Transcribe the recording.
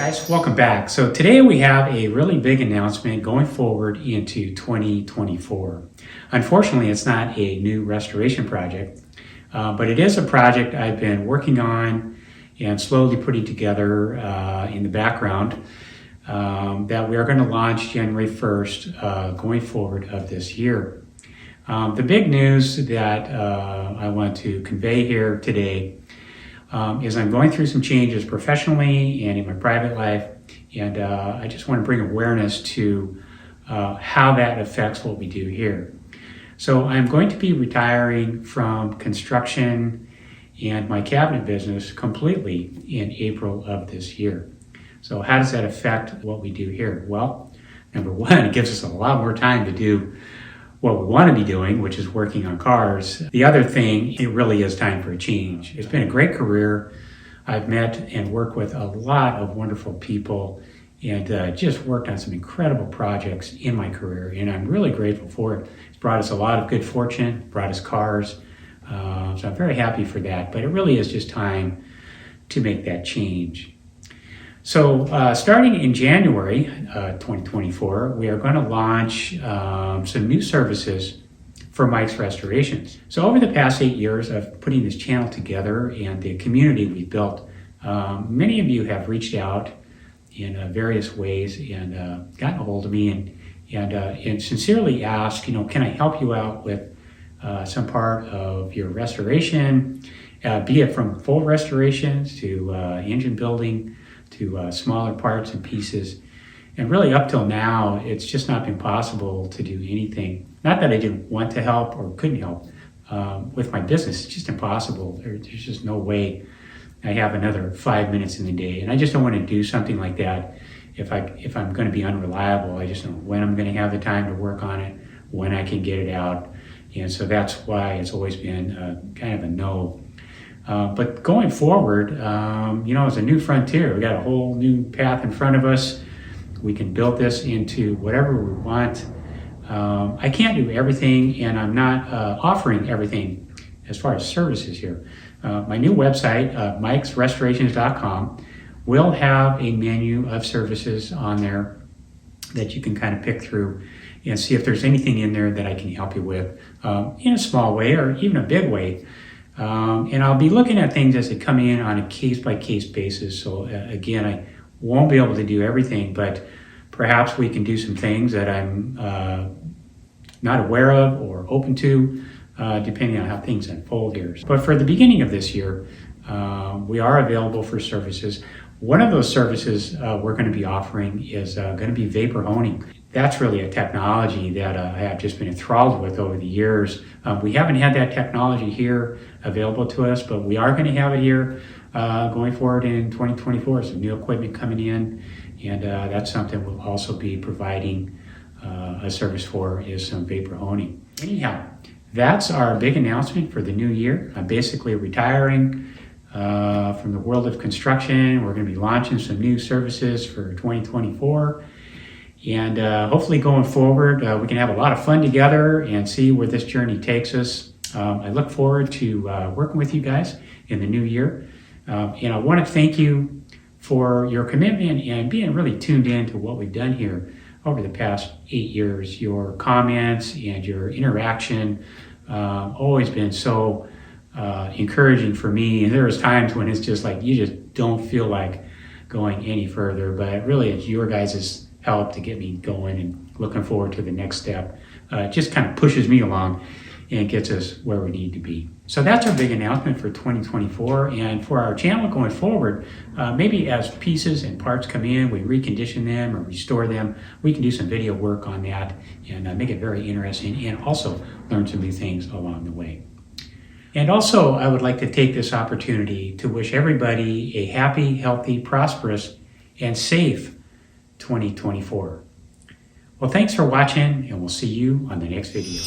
Guys, welcome back. So today we have a really big announcement going forward into 2024. Unfortunately, it's not a new restoration project, but it is a project I've been working on and slowly putting together in the background that we are going to launch January 1st going forward of this year. The big news that I want to convey here today is I'm going through some changes professionally and in my private life, and I just want to bring awareness to how that affects what we do here. So I'm going to be retiring from construction and my cabinet business completely in April of this year. So how does that affect what we do here? Well, number one, it gives us a lot more time to do what we want to be doing, which is working on cars. The other thing, it really is time for a change. It's been a great career. I've met and worked with a lot of wonderful people and just worked on some incredible projects in my career, and I'm really grateful for it. It's brought us a lot of good fortune, brought us cars, so I'm very happy for that, but it really is just time to make that change. So starting in January 2024, we are going to launch some new services for Mike's Restorations. So over the past 8 years of putting this channel together and the community we built, many of you have reached out in various ways and gotten a hold of me and sincerely asked, can I help you out with some part of your restoration, be it from full restorations to engine building, to smaller parts and pieces. And really up till now, it's just not been possible to do anything. Not that I didn't want to help or couldn't help with my business, it's just impossible. There's just no way I have another 5 minutes in the day. And I just don't want to do something like that if I'm going to be unreliable. I just know when I'm going to have the time to work on it, when I can get it out. And so that's why it's always been kind of a no. But going forward, it's a new frontier. We got a whole new path in front of us. We can build this into whatever we want. I can't do everything, and I'm not offering everything as far as services here. My new website, mikesrestorations.com, will have a menu of services on there that you can kind of pick through and see if there's anything in there that I can help you with in a small way or even a big way. And I'll be looking at things as they come in on a case-by-case basis. So again, I won't be able to do everything, but perhaps we can do some things that I'm not aware of or open to, depending on how things unfold here. But for the beginning of this year, we are available for services. One of those services we're going to be offering is going to be vapor honing. That's really a technology that I have just been enthralled with over the years. We haven't had that technology here available to us, but we are going to have it here going forward in 2024. Some new equipment coming in, and that's something we'll also be providing a service for, is some vapor honing. Anyhow, that's our big announcement for the new year. I'm basically retiring from the world of construction. We're going to be launching some new services for 2024. And hopefully going forward, we can have a lot of fun together and see where this journey takes us. I look forward to working with you guys in the new year. And I want to thank you for your commitment and being really tuned in to what we've done here over the past 8 years. Your comments and your interaction always been so encouraging for me. And there's times when it's just like you just don't feel like going any further, but really it's your guys' help to get me going and looking forward to the next step. Just kind of pushes me along and gets us where we need to be. So that's our big announcement for 2024. And for our channel going forward, maybe as pieces and parts come in, we recondition them or restore them, we can do some video work on that and make it very interesting and also learn some new things along the way. And also, I would like to take this opportunity to wish everybody a happy, healthy, prosperous, and safe 2024. Well, thanks for watching, and we'll see you on the next video.